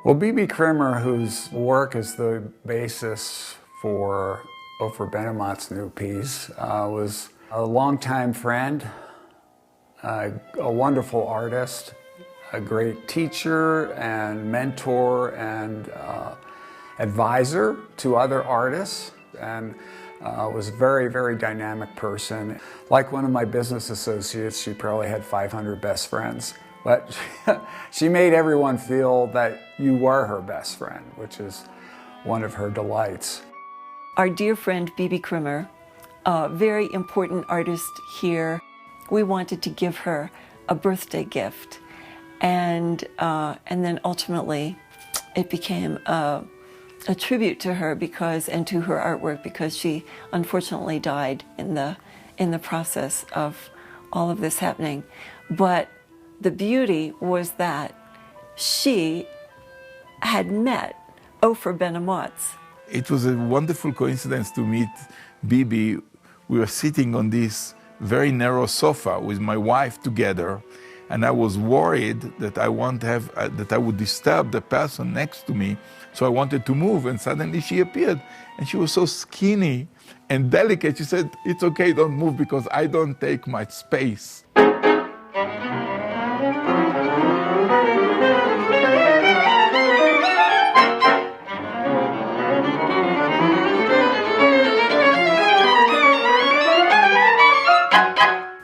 Well, Bebe Krimmer, whose work is the basis for Ofer Ben-Amots' new piece, was a longtime friend, a wonderful artist, a great teacher and mentor and advisor to other artists, and was a very, very dynamic person. Like one of my business associates, she probably had 500 best friends. But she made everyone feel that you were her best friend, which is one of her delights. Our dear friend Bebe Krimmer, a very important artist here, we wanted to give her a birthday gift. And then ultimately it became a tribute to her and to her artwork, because she unfortunately died in the process of all of this happening. But the beauty was that she had met Ofer Ben-Amots. It was a wonderful coincidence to meet Bebe. We were sitting on this very narrow sofa with my wife together, and I was worried that I would disturb the person next to me, so I wanted to move, and suddenly she appeared, and she was so skinny and delicate. She said, "It's okay, don't move, because I don't take much space."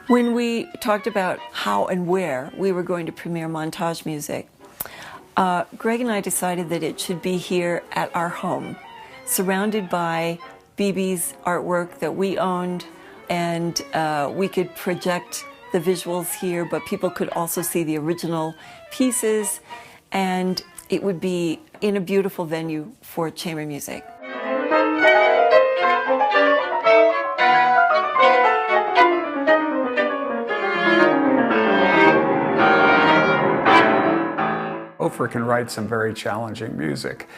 When we talked about how and where we were going to premiere Montage Music, Greg and I decided that it should be here at our home, surrounded by Bebe's artwork that we owned, and we could project the visuals here, but people could also see the original pieces, and it would be in a beautiful venue for chamber music. Ofer can write some very challenging music,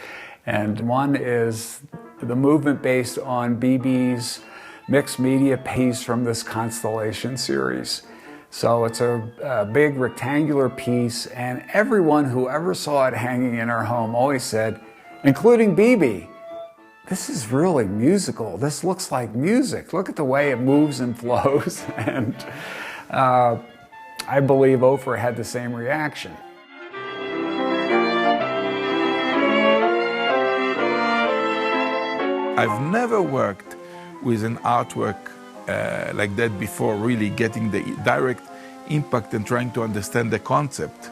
and one is the movement based on Bebe's mixed media piece from this Constellation series. So it's a big rectangular piece, and everyone who ever saw it hanging in our home always said, including Bebe, "This is really musical. This looks like music. Look at the way it moves and flows." And I believe Ofer had the same reaction. I've never worked with an artwork like that before, really getting the direct impact and trying to understand the concept.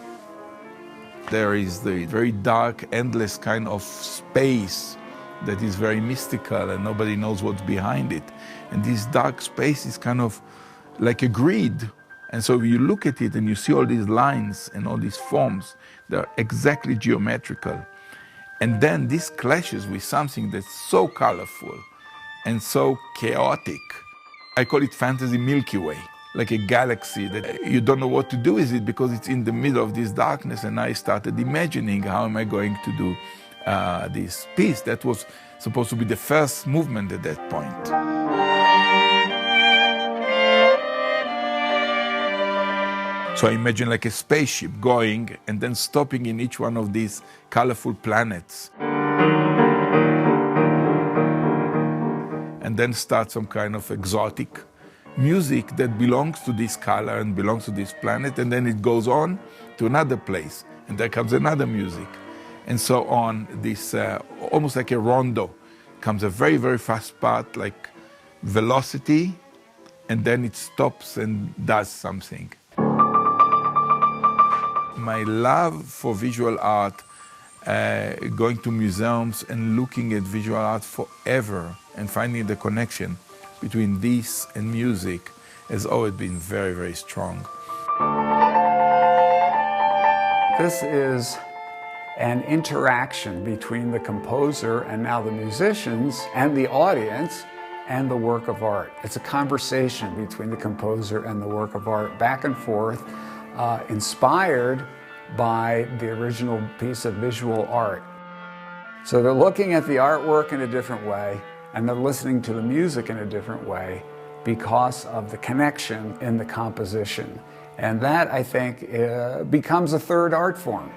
There is the very dark, endless kind of space that is very mystical and nobody knows what's behind it. And this dark space is kind of like a grid. And so you look at it and you see all these lines and all these forms, they're exactly geometrical. And then this clashes with something that's so colorful and so chaotic. I call it fantasy Milky Way, like a galaxy that you don't know what to do with it because it's in the middle of this darkness. And I started imagining, how am I going to do this piece? That was supposed to be the first movement at that point. So I imagine like a spaceship going and then stopping in each one of these colorful planets. And then start some kind of exotic music that belongs to this color and belongs to this planet, and then it goes on to another place, and there comes another music. And so on, this almost like a rondo, comes a very, very fast part, like velocity, and then it stops and does something. My love for visual art, going to museums and looking at visual art forever and finding the connection between this and music has always been very, very strong. This is an interaction between the composer and now the musicians and the audience and the work of art. It's a conversation between the composer and the work of art, back and forth, inspired by the original piece of visual art. So they're looking at the artwork in a different way, and they're listening to the music in a different way because of the connection in the composition. And that, I think, becomes a third art form.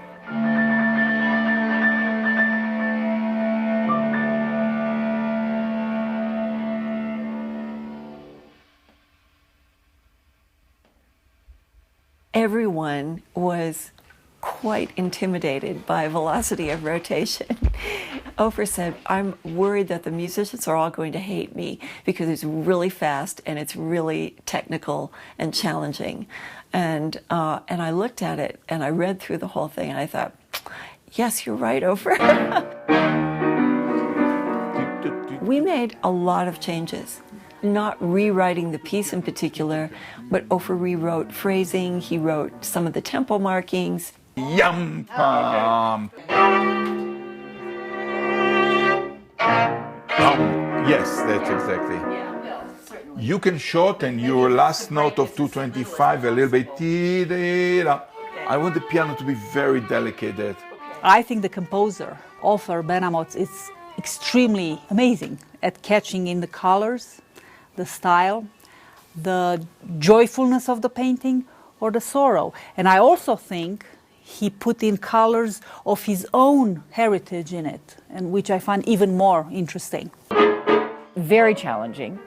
everyone was quite intimidated by velocity of rotation. Ofer said, I'm worried that the musicians are all going to hate me because it's really fast and it's really technical and challenging. And I looked at it and I read through the whole thing and I thought, yes, you're right, Ofer. We made a lot of changes. Not rewriting the piece in particular, but Ofer rewrote phrasing, he wrote some of the tempo markings. Yum pam. Yes, that's exactly. You can shorten your last note of 225 a little bit. I want the piano to be very delicate. I think the composer, Ofer Ben-Amots, is extremely amazing at catching in the colors, the style, the joyfulness of the painting, or the sorrow. And I also think he put in colors of his own heritage in it, and which I find even more interesting. Very challenging,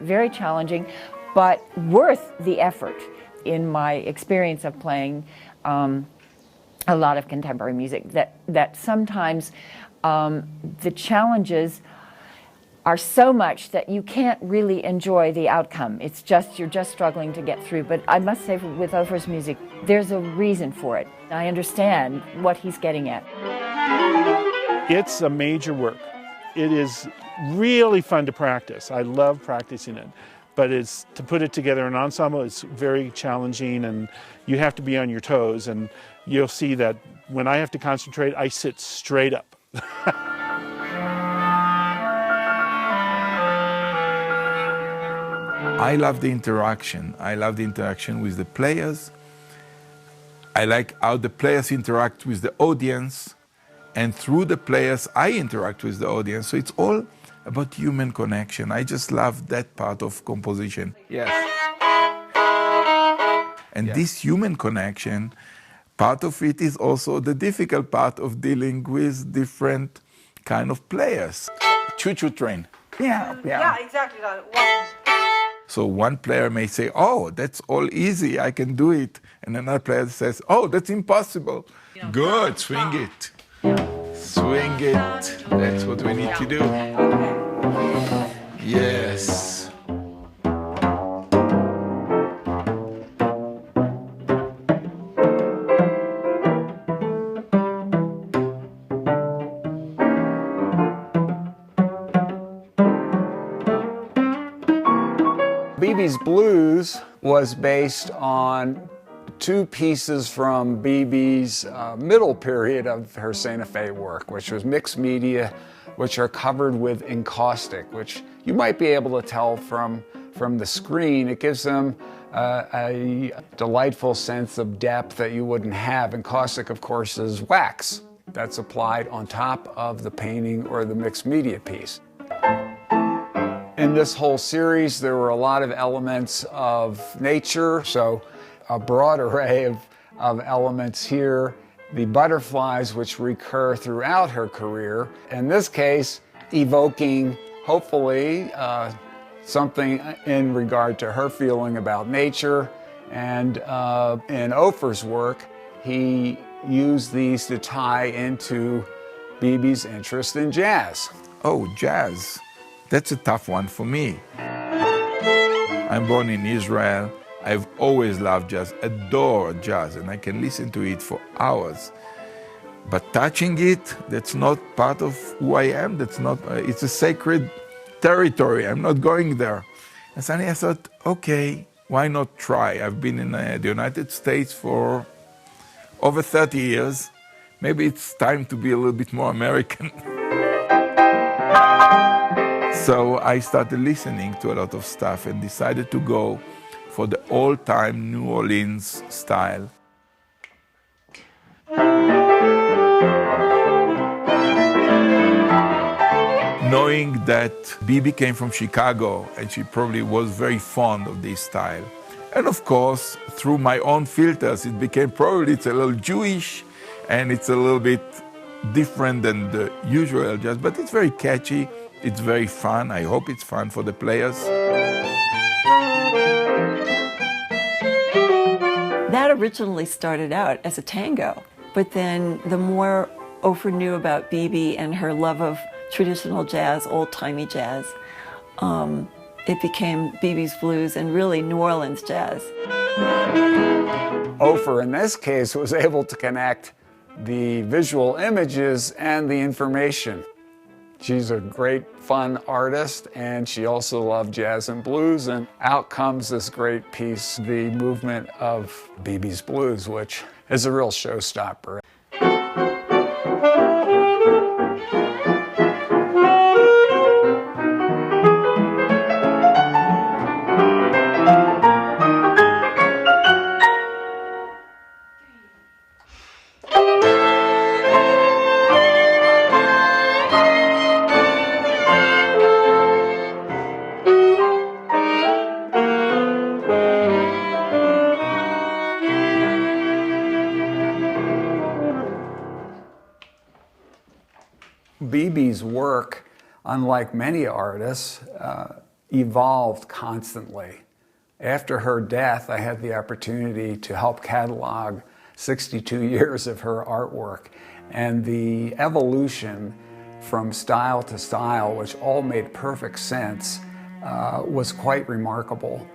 but worth the effort in my experience of playing a lot of contemporary music, that sometimes the challenges are so much that you can't really enjoy the outcome. It's just, you're just struggling to get through. But I must say, with Ofer's music, there's a reason for it. I understand what he's getting at. It's a major work. It is really fun to practice. I love practicing it. But it's, to put it together in an ensemble, it's very challenging and you have to be on your toes. And you'll see that when I have to concentrate, I sit straight up. I love the interaction. I love the interaction with the players. I like how the players interact with the audience, and through the players, I interact with the audience. So it's all about human connection. I just love that part of composition. Yes. And this human connection, part of it is also the difficult part of dealing with different kind of players. Choo-choo train. Yeah, exactly. So one player may say, oh, that's all easy, I can do it. And another player says, oh, that's impossible. Good, swing it. Swing it. That's what we need to do. Yes. Bebe's Blues was based on two pieces from Bebe's middle period of her Santa Fe work, which was mixed media, which are covered with encaustic, which you might be able to tell from the screen. It gives them a delightful sense of depth that you wouldn't have. Encaustic, of course, is wax that's applied on top of the painting or the mixed media piece. In this whole series, there were a lot of elements of nature, so a broad array of elements here. The butterflies, which recur throughout her career, in this case, evoking, hopefully, something in regard to her feeling about nature. And in Ofer's work, he used these to tie into Bebe's interest in jazz. Oh, jazz. That's a tough one for me. I'm born in Israel. I've always loved jazz, adore jazz, and I can listen to it for hours. But touching it, that's not part of who I am. That's not, it's a sacred territory. I'm not going there. And suddenly I thought, okay, why not try? I've been in the United States for over 30 years. Maybe it's time to be a little bit more American. So I started listening to a lot of stuff and decided to go for the old-time New Orleans style. Knowing that Bebe came from Chicago and she probably was very fond of this style. And of course, through my own filters, it became probably it's a little Jewish and it's a little bit different than the usual jazz, but it's very catchy. It's very fun. I hope it's fun for the players. That originally started out as a tango, but then the more Ofer knew about Bebe and her love of traditional jazz, old-timey jazz, it became Bebe's blues and really New Orleans jazz. Ofer, in this case, was able to connect the visual images and the information. She's a great, fun artist, and she also loved jazz and blues, and out comes this great piece, the movement of Bebe's Blues, which is a real showstopper. Bebe's work, unlike many artists, evolved constantly. After her death, I had the opportunity to help catalog 62 years of her artwork, and the evolution from style to style, which all made perfect sense, was quite remarkable.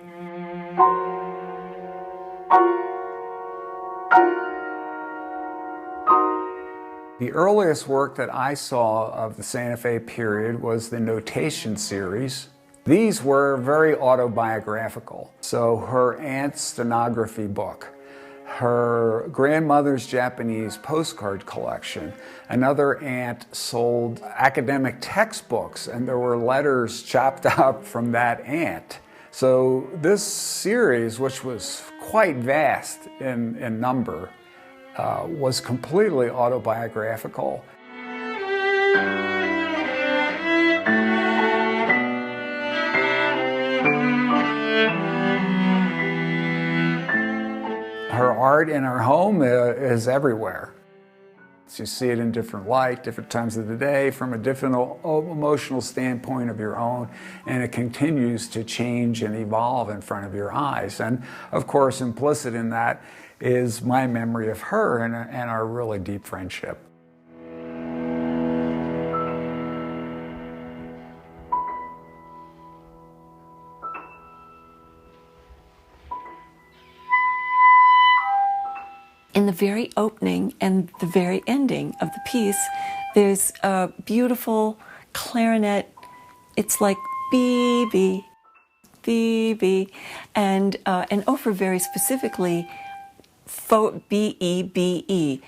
The earliest work that I saw of the Santa Fe period was the Notation series. These were very autobiographical. So her aunt's stenography book, her grandmother's Japanese postcard collection. Another aunt sold academic textbooks, and there were letters chopped up from that aunt. So this series, which was quite vast in number, was completely autobiographical. Her art in her home is everywhere. You see it in different light, different times of the day, from a different emotional standpoint of your own, and it continues to change and evolve in front of your eyes. And of course, implicit in that is my memory of her and our really deep friendship. In the very opening and the very ending of the piece, there's a beautiful clarinet. It's like Bebe, Bebe, and Ofer very specifically, B-E-B-E.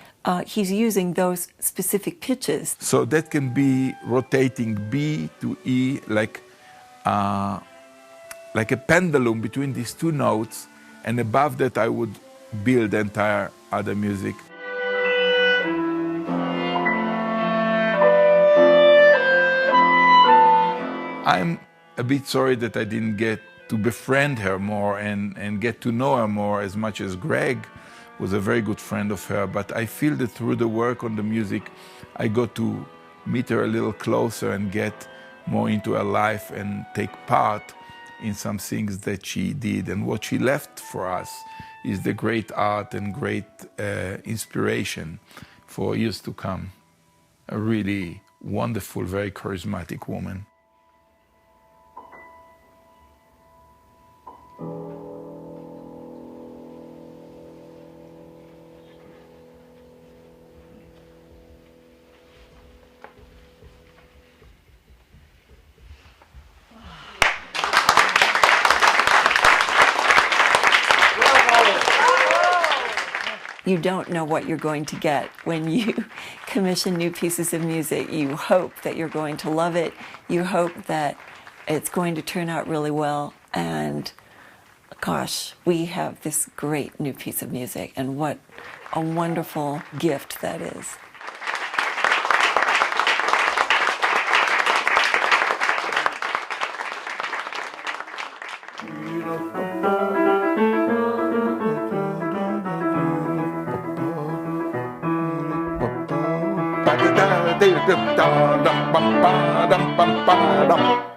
He's using those specific pitches. So that can be rotating B to E like a pendulum between these two notes, and above that I would build entire other music. I'm a bit sorry that I didn't get to befriend her more and get to know her more as much as Greg was a very good friend of her, but I feel that through the work on the music, I got to meet her a little closer and get more into her life and take part in some things that she did. And what she left for us is the great art and great inspiration for years to come. A really wonderful, very charismatic woman. You don't know what you're going to get when you commission new pieces of music. You hope that you're going to love it. You hope that it's going to turn out really well. And gosh, we have this great new piece of music, and what a wonderful gift that is. Da da da da da da da da da da da da da.